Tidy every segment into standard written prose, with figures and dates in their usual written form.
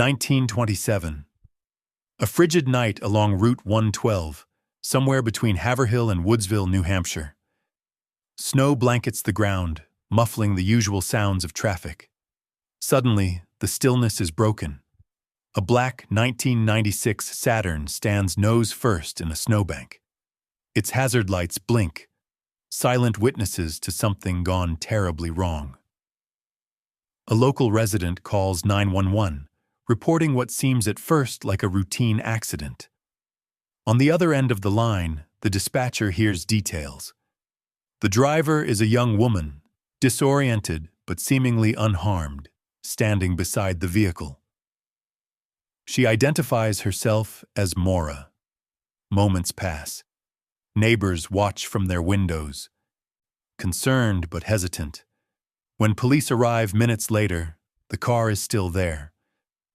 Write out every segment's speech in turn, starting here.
1927. A frigid night along Route 112, somewhere between Haverhill and Woodsville, New Hampshire. Snow blankets the ground, muffling the usual sounds of traffic. Suddenly, the stillness is broken. A black 1996 Saturn stands nose first in a snowbank. Its hazard lights blink, silent witnesses to something gone terribly wrong. A local resident calls 911, reporting what seems at first like a routine accident. On the other end of the line, the dispatcher hears details. The driver is a young woman, disoriented but seemingly unharmed, standing beside the vehicle. She identifies herself as Maura. Moments pass. Neighbors watch from their windows, concerned but hesitant. When police arrive minutes later, the car is still there,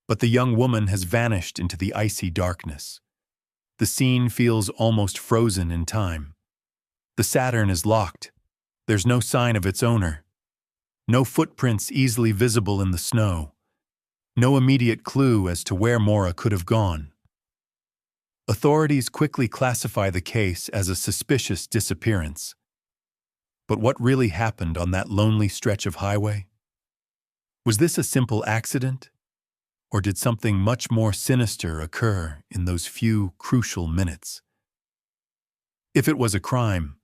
but the young woman has vanished into the icy darkness. The scene feels almost frozen in time. The Saturn is locked. There's no sign of its owner. No footprints easily visible in the snow. No immediate clue as to where Maura could have gone. Authorities quickly classify the case as a suspicious disappearance. But what really happened on that lonely stretch of highway? Was this a simple accident? Or did something much more sinister occur in those few crucial minutes? If it was a crime,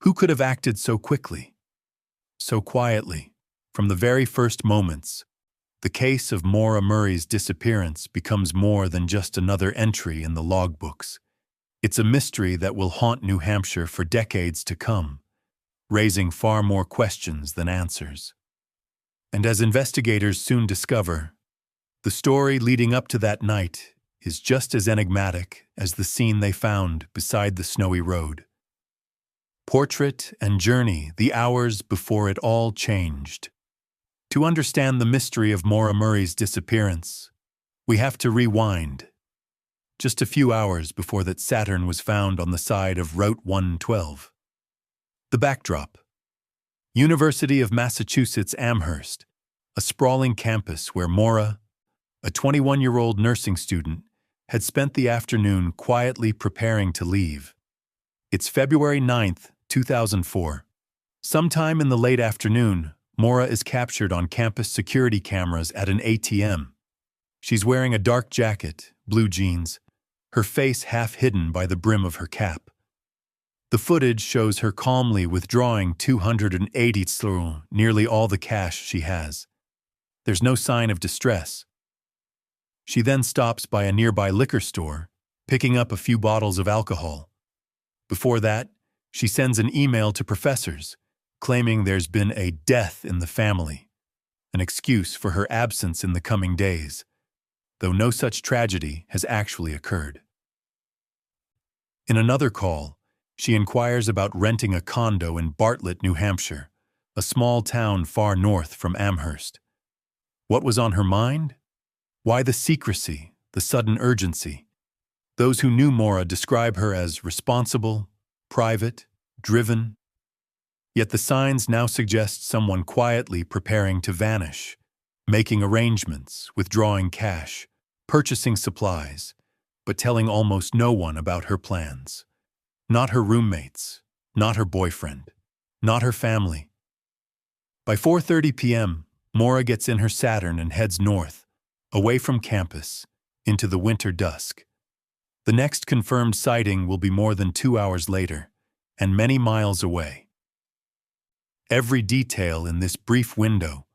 who could have acted so quickly, so quietly? From the very first moments, the case of Maura Murray's disappearance becomes more than just another entry in the logbooks. It's a mystery that will haunt New Hampshire for decades to come, raising far more questions than answers. And as investigators soon discover, the story leading up to that night is just as enigmatic as the scene they found beside the snowy road. Portrait and journey, the hours before it all changed. To understand the mystery of Maura Murray's disappearance, we have to rewind. Just a few hours before that Saturn was found on the side of Route 112. The backdrop: University of Massachusetts Amherst, a sprawling campus where Maura, a 21-year-old nursing student, had spent the afternoon quietly preparing to leave. It's February 9th, 2004. Sometime in the late afternoon, Maura is captured on campus security cameras at an ATM. She's wearing a dark jacket, blue jeans, her face half hidden by the brim of her cap. The footage shows her calmly withdrawing $280, nearly all the cash she has. There's no sign of distress. She then stops by a nearby liquor store, picking up a few bottles of alcohol. Before that, she sends an email to professors, claiming there's been a death in the family, an excuse for her absence in the coming days, though no such tragedy has actually occurred. In another call, she inquires about renting a condo in Bartlett, New Hampshire, a small town far north from Amherst. What was on her mind? Why the secrecy, the sudden urgency? Those who knew Maura describe her as responsible, private, driven. Yet the signs now suggest someone quietly preparing to vanish, making arrangements, withdrawing cash, purchasing supplies, but telling almost no one about her plans. Not her roommates, not her boyfriend, not her family. By 4:30 p.m., Maura gets in her Saturn and heads north, away from campus, into the winter dusk. The next confirmed sighting will be more than 2 hours later, and many miles away. Every detail in this brief window,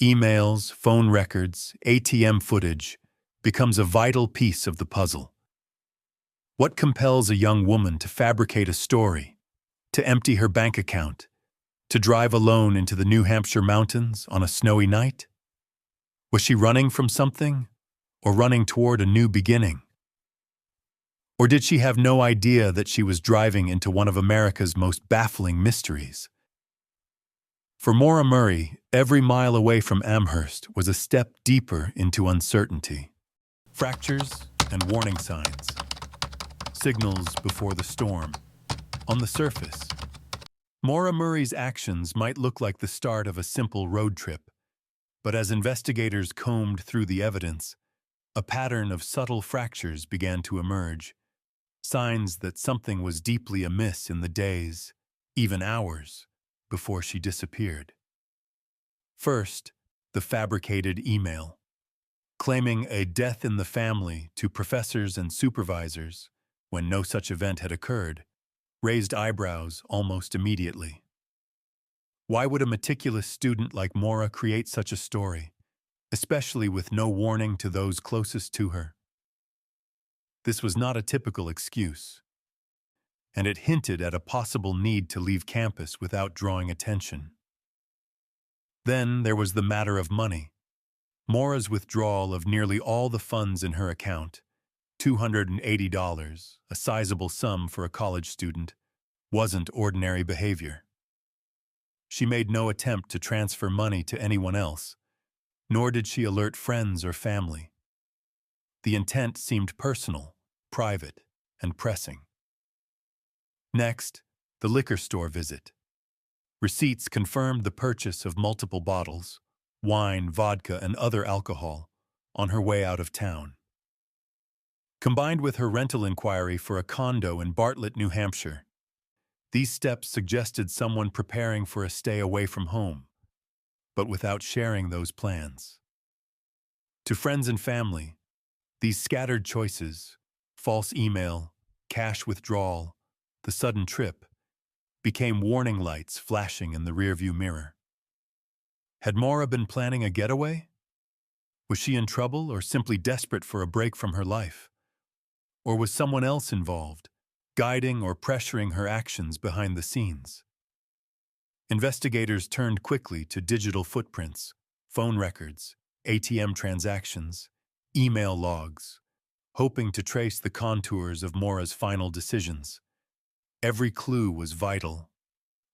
emails, phone records, ATM footage, becomes a vital piece of the puzzle. What compels a young woman to fabricate a story, to empty her bank account, to drive alone into the New Hampshire mountains on a snowy night? Was she running from something, or running toward a new beginning? Or did she have no idea that she was driving into one of America's most baffling mysteries? For Maura Murray, every mile away from Amherst was a step deeper into uncertainty. Fractures and warning signs. Signals before the storm. On the surface, Maura Murray's actions might look like the start of a simple road trip, but as investigators combed through the evidence, A pattern of subtle fractures began to emerge, signs that something was deeply amiss in the days, even hours, before she disappeared. First, the fabricated email, claiming a death in the family to professors and supervisors when no such event had occurred, raised eyebrows almost immediately. Why would a meticulous student like Maura create such a story, especially with no warning to those closest to her? This was not a typical excuse, and it hinted at a possible need to leave campus without drawing attention. Then there was the matter of money. Maura's withdrawal of nearly all the funds in her account, $280, a sizable sum for a college student, wasn't ordinary behavior. She made no attempt to transfer money to anyone else, nor did she alert friends or family. The intent seemed personal, private, and pressing. Next, the liquor store visit. Receipts confirmed the purchase of multiple bottles, wine, vodka, and other alcohol, on her way out of town. Combined with her rental inquiry for a condo in Bartlett, New Hampshire, these steps suggested someone preparing for a stay away from home, but without sharing those plans. To friends and family, these scattered choices, false email, cash withdrawal, the sudden trip, became warning lights flashing in the rearview mirror. Had Maura been planning a getaway? Was she in trouble or simply desperate for a break from her life? Or was someone else involved, guiding or pressuring her actions behind the scenes? Investigators turned quickly to digital footprints, phone records, ATM transactions, email logs, hoping to trace the contours of Maura's final decisions. Every clue was vital,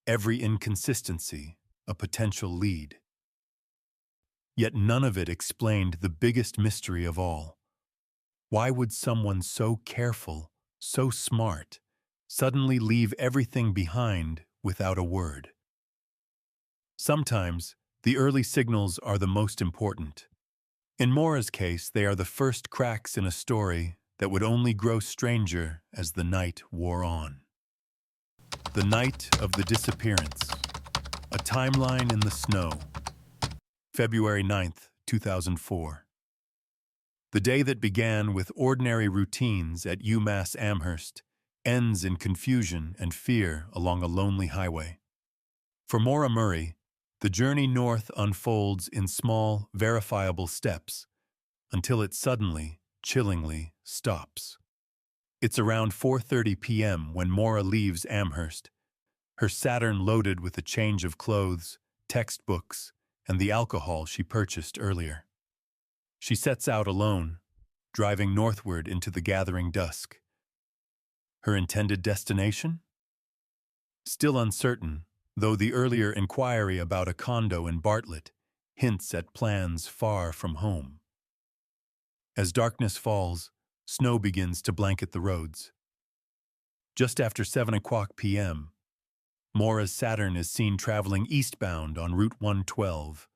every inconsistency a potential lead. Yet none of it explained the biggest mystery of all. Why would someone so careful, so smart, suddenly leave everything behind without a word? Sometimes, the early signals are the most important. In Maura's case, they are the first cracks in a story that would only grow stranger as the night wore on. The night of the disappearance. A timeline in the snow. February 9th, 2004. The day that began with ordinary routines at UMass Amherst ends in confusion and fear along a lonely highway. For Maura Murray, the journey north unfolds in small, verifiable steps until it suddenly, chillingly stops. It's around 4:30 p.m. when Maura leaves Amherst, her Saturn loaded with a change of clothes, textbooks, and the alcohol she purchased earlier. She sets out alone, driving northward into the gathering dusk. Her intended destination? Still uncertain, though the earlier inquiry about a condo in Bartlett hints at plans far from home. As darkness falls, snow begins to blanket the roads. Just after 7 o'clock p.m., Maura's Saturn is seen traveling eastbound on Route 112,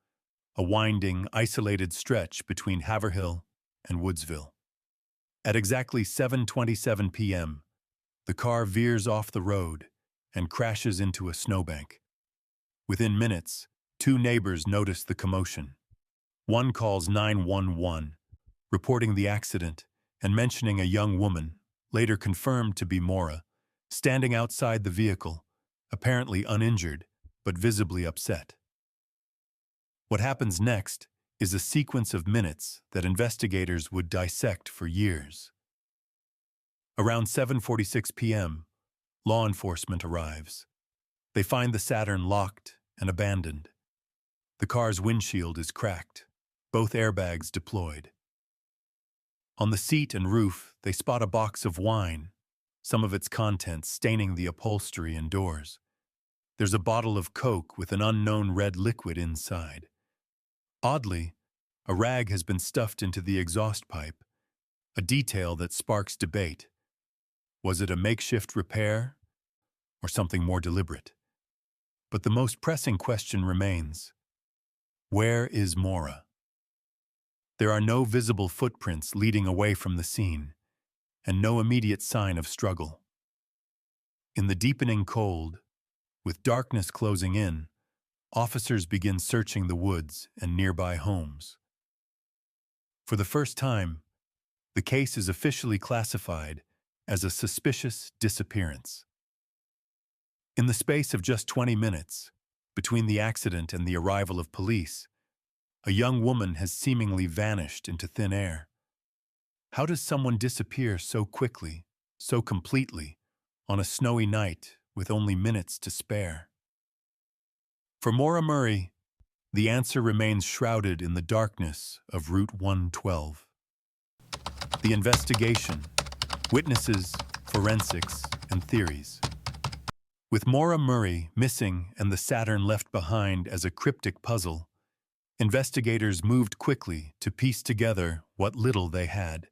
a winding, isolated stretch between Haverhill and Woodsville. At exactly 7:27 p.m., the car veers off the road and crashes into a snowbank. Within minutes, two neighbors notice the commotion. One calls 911, reporting the accident and mentioning a young woman, later confirmed to be Maura, standing outside the vehicle, apparently uninjured, but visibly upset. What happens next is a sequence of minutes that investigators would dissect for years. Around 7:46 p.m., law enforcement arrives. They find the Saturn locked and abandoned. The car's windshield is cracked, both airbags deployed. On the seat and roof, they spot a box of wine, some of its contents staining the upholstery and doors. There's a bottle of Coke with an unknown red liquid inside. Oddly, a rag has been stuffed into the exhaust pipe, a detail that sparks debate. Was it a makeshift repair or something more deliberate? But the most pressing question remains: where is Maura? There are no visible footprints leading away from the scene, and no immediate sign of struggle. In the deepening cold, with darkness closing in, officers begin searching the woods and nearby homes. For the first time, the case is officially classified as a suspicious disappearance. In the space of just 20 minutes, between the accident and the arrival of police, a young woman has seemingly vanished into thin air. How does someone disappear so quickly, so completely, on a snowy night with only minutes to spare? For Maura Murray, the answer remains shrouded in the darkness of Route 112. The investigation, witnesses, forensics, and theories. With Maura Murray missing and the Saturn left behind as a cryptic puzzle, investigators moved quickly to piece together what little they had.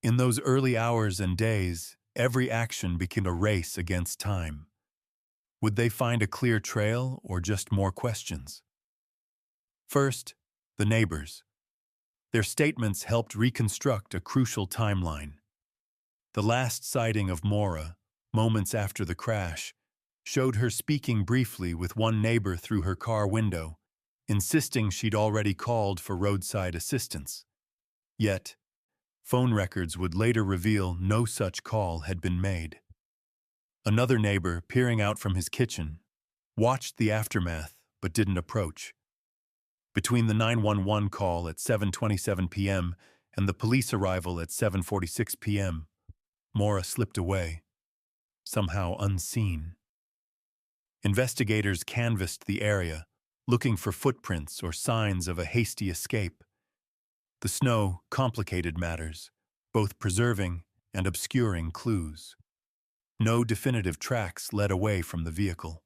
In those early hours and days, every action became a race against time. Would they find a clear trail or just more questions? First, the neighbors. Their statements helped reconstruct a crucial timeline. The last sighting of Maura, moments after the crash, showed her speaking briefly with one neighbor through her car window, insisting she'd already called for roadside assistance. Yet, phone records would later reveal no such call had been made. Another neighbor, peering out from his kitchen, watched the aftermath but didn't approach. Between the 911 call at 7:27 p.m. and the police arrival at 7:46 p.m., Maura slipped away, somehow unseen. Investigators canvassed the area, looking for footprints or signs of a hasty escape. The snow complicated matters, both preserving and obscuring clues. No definitive tracks led away from the vehicle.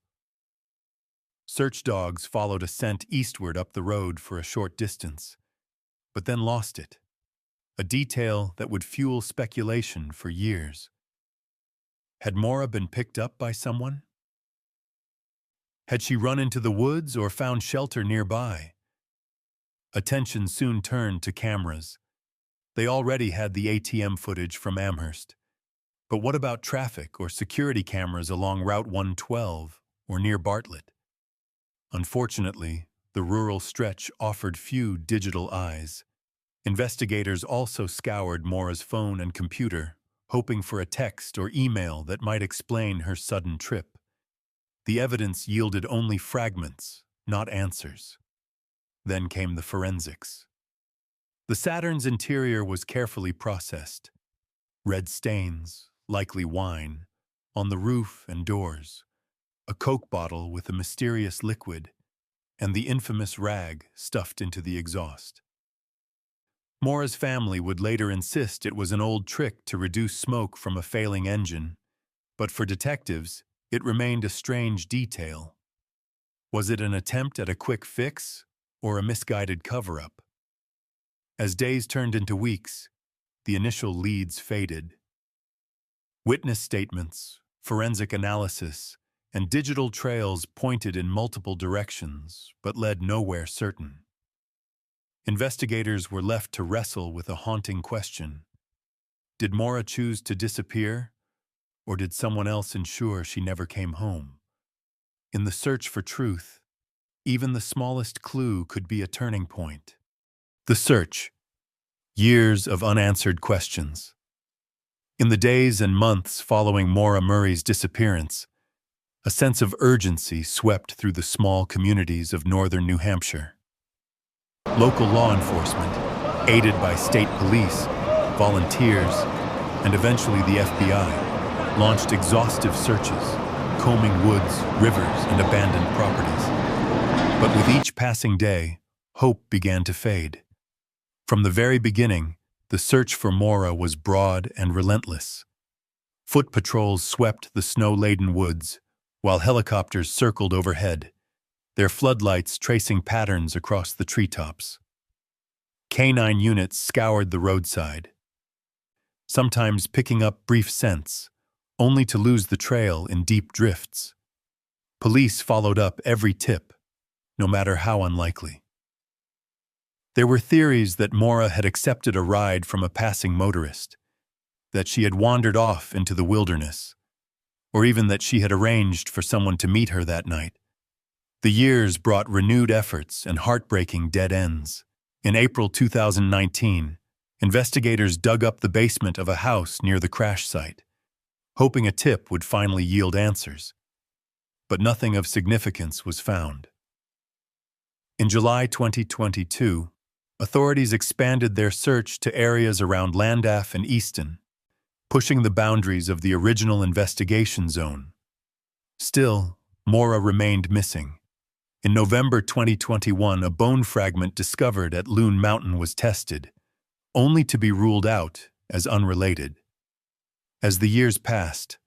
Search dogs followed a scent eastward up the road for a short distance, but then lost it, a detail that would fuel speculation for years. Had Maura been picked up by someone? Had she run into the woods or found shelter nearby? Attention soon turned to cameras. They already had the ATM footage from Amherst. But what about traffic or security cameras along Route 112 or near Bartlett? Unfortunately, the rural stretch offered few digital eyes. Investigators also scoured Maura's phone and computer, hoping for a text or email that might explain her sudden trip. The evidence yielded only fragments, not answers. Then came the forensics. The Saturn's interior was carefully processed. Red stains, likely wine, on the roof and doors, a Coke bottle with a mysterious liquid, and the infamous rag stuffed into the exhaust. Maura's family would later insist it was an old trick to reduce smoke from a failing engine, but for detectives, it remained a strange detail. Was it an attempt at a quick fix or a misguided cover-up? As days turned into weeks, the initial leads faded. Witness statements, forensic analysis, and digital trails pointed in multiple directions, but led nowhere certain. Investigators were left to wrestle with a haunting question. Did Maura choose to disappear, or did someone else ensure she never came home? In the search for truth, even the smallest clue could be a turning point. The search. Years of unanswered questions. In the days and months following Maura Murray's disappearance, a sense of urgency swept through the small communities of northern New Hampshire. Local law enforcement, aided by state police, volunteers, and eventually the FBI, launched exhaustive searches, combing woods, rivers, and abandoned properties. But with each passing day, hope began to fade. From the very beginning, the search for Maura was broad and relentless. Foot patrols swept the snow-laden woods, while helicopters circled overhead, their floodlights tracing patterns across the treetops. Canine units scoured the roadside, sometimes picking up brief scents, only to lose the trail in deep drifts. Police followed up every tip, no matter how unlikely. There were theories that Maura had accepted a ride from a passing motorist, that she had wandered off into the wilderness, or even that she had arranged for someone to meet her that night. The years brought renewed efforts and heartbreaking dead ends. In April 2019, investigators dug up the basement of a house near the crash site, hoping a tip would finally yield answers. But nothing of significance was found. In July 2022, authorities expanded their search to areas around Llandaff and Easton, pushing the boundaries of the original investigation zone. Still, Maura remained missing. In November 2021, a bone fragment discovered at Loon Mountain was tested, only to be ruled out as unrelated. As the years passed,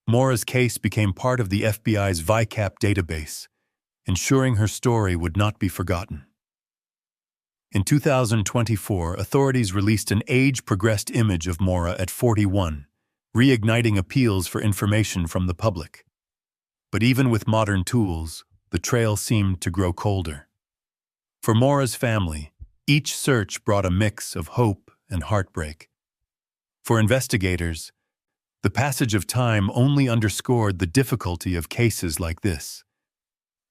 Maura's case became part of the FBI's VICAP database, ensuring her story would not be forgotten. In 2024, authorities released an age-progressed image of Maura at 41, reigniting appeals for information from the public. But even with modern tools, the trail seemed to grow colder. For Maura's family, each search brought a mix of hope and heartbreak. For investigators, the passage of time only underscored the difficulty of cases like this.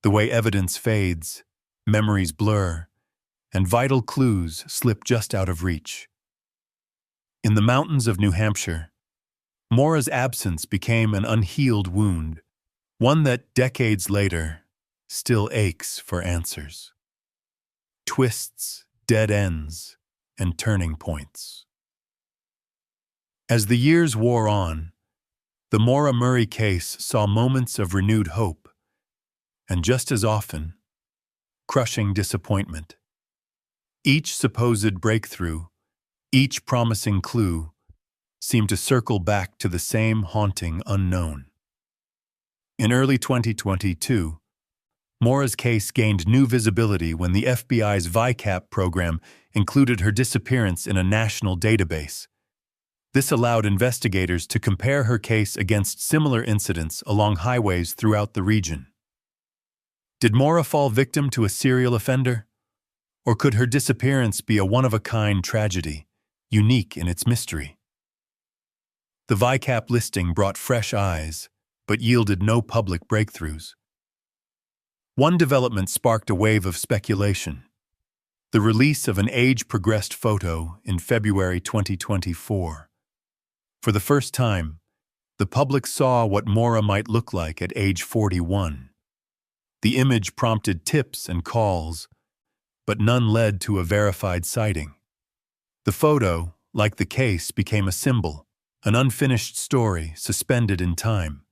The way evidence fades, memories blur, and vital clues slip just out of reach. In the mountains of New Hampshire, Maura's absence became an unhealed wound, one that decades later still aches for answers. Twists, dead ends, and turning points. As the years wore on, the Maura Murray case saw moments of renewed hope, and just as often, crushing disappointment. Each supposed breakthrough, each promising clue, seemed to circle back to the same haunting unknown. In early 2022, Maura's case gained new visibility when the FBI's VICAP program included her disappearance in a national database. This allowed investigators to compare her case against similar incidents along highways throughout the region. Did Maura fall victim to a serial offender? Or could her disappearance be a one-of-a-kind tragedy, unique in its mystery? The VICAP listing brought fresh eyes, but yielded no public breakthroughs. One development sparked a wave of speculation: the release of an age-progressed photo in February 2024. For the first time, the public saw what Maura might look like at age 41. The image prompted tips and calls, but none led to a verified sighting. The photo, like the case, became a symbol, an unfinished story suspended in time.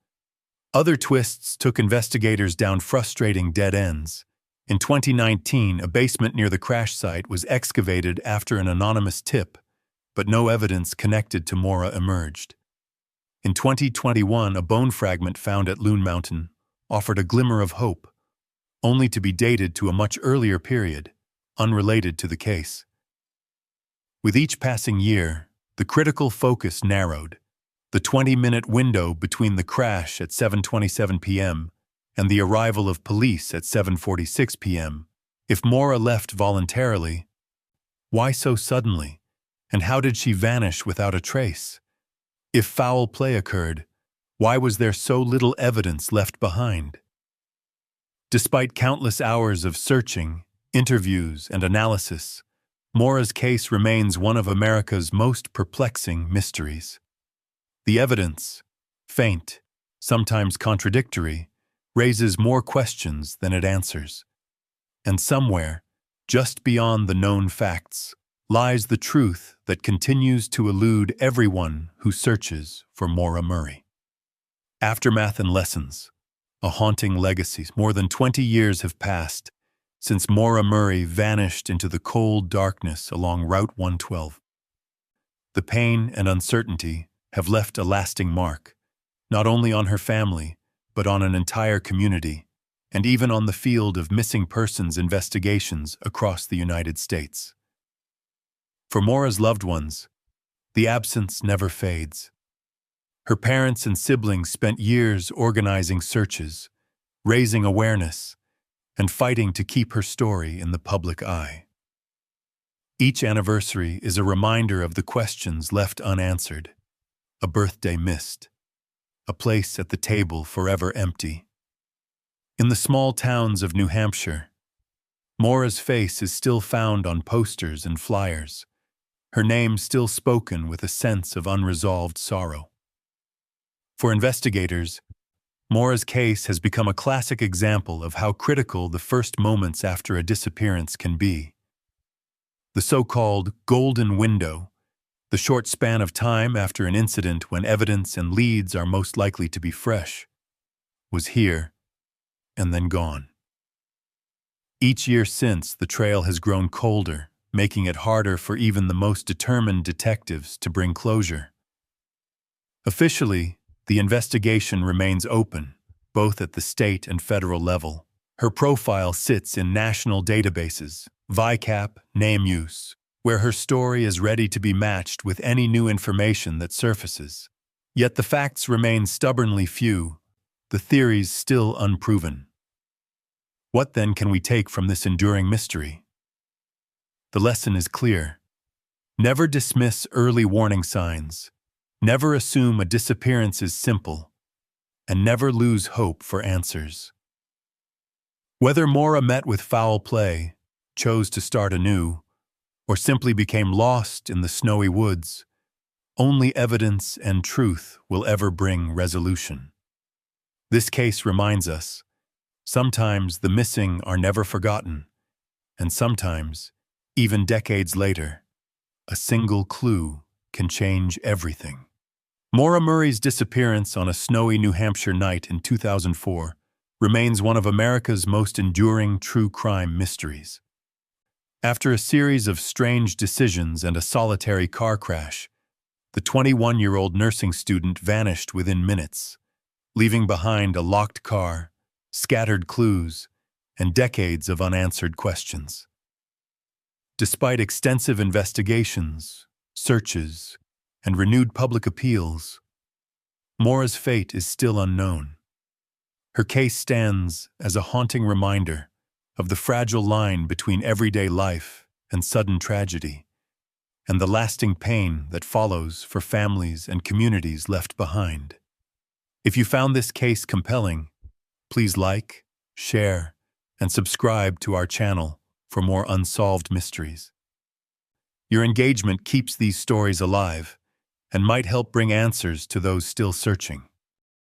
Other twists took investigators down frustrating dead ends. In 2019, a basement near the crash site was excavated after an anonymous tip, but no evidence connected to Maura emerged. In 2021, a bone fragment found at Loon Mountain offered a glimmer of hope, only to be dated to a much earlier period, unrelated to the case. With each passing year, the critical focus narrowed. The 20-minute window between the crash at 7:27 p.m. and the arrival of police at 7:46 p.m. If Maura left voluntarily, why so suddenly, and how did she vanish without a trace? If foul play occurred, why was there so little evidence left behind? Despite countless hours of searching, interviews, and analysis, Maura's case remains one of America's most perplexing mysteries. The evidence, faint, sometimes contradictory, raises more questions than it answers. And somewhere, just beyond the known facts, lies the truth that continues to elude everyone who searches for Maura Murray. Aftermath and lessons, a haunting legacy. More than 20 years have passed since Maura Murray vanished into the cold darkness along Route 112. The pain and uncertainty have left a lasting mark, not only on her family, but on an entire community, and even on the field of missing persons investigations across the United States. For Maura's loved ones, the absence never fades. Her parents and siblings spent years organizing searches, raising awareness, and fighting to keep her story in the public eye. Each anniversary is a reminder of the questions left unanswered, a birthday missed, a place at the table forever empty. In the small towns of New Hampshire, Maura's face is still found on posters and flyers, her name still spoken with a sense of unresolved sorrow. For investigators, Maura's case has become a classic example of how critical the first moments after a disappearance can be. The so-called golden window, the short span of time after an incident when evidence and leads are most likely to be fresh, was here and then gone. Each year since, the trail has grown colder, making it harder for even the most determined detectives to bring closure. Officially, the investigation remains open, both at the state and federal level. Her profile sits in national databases, VICAP, name use, where her story is ready to be matched with any new information that surfaces. Yet the facts remain stubbornly few, the theories still unproven. What then can we take from this enduring mystery? The lesson is clear. Never dismiss early warning signs, never assume a disappearance is simple, and never lose hope for answers. Whether Maura met with foul play, chose to start anew, or simply became lost in the snowy woods, only evidence and truth will ever bring resolution. This case reminds us, sometimes the missing are never forgotten, and sometimes, even decades later, a single clue can change everything. Maura Murray's disappearance on a snowy New Hampshire night in 2004 remains one of America's most enduring true crime mysteries. After a series of strange decisions and a solitary car crash, the 21-year-old nursing student vanished within minutes, leaving behind a locked car, scattered clues, and decades of unanswered questions. Despite extensive investigations, searches, and renewed public appeals, Maura's fate is still unknown. Her case stands as a haunting reminder of the fragile line between everyday life and sudden tragedy, and the lasting pain that follows for families and communities left behind. If you found this case compelling, please like, share, and subscribe to our channel for more unsolved mysteries. Your engagement keeps these stories alive and might help bring answers to those still searching.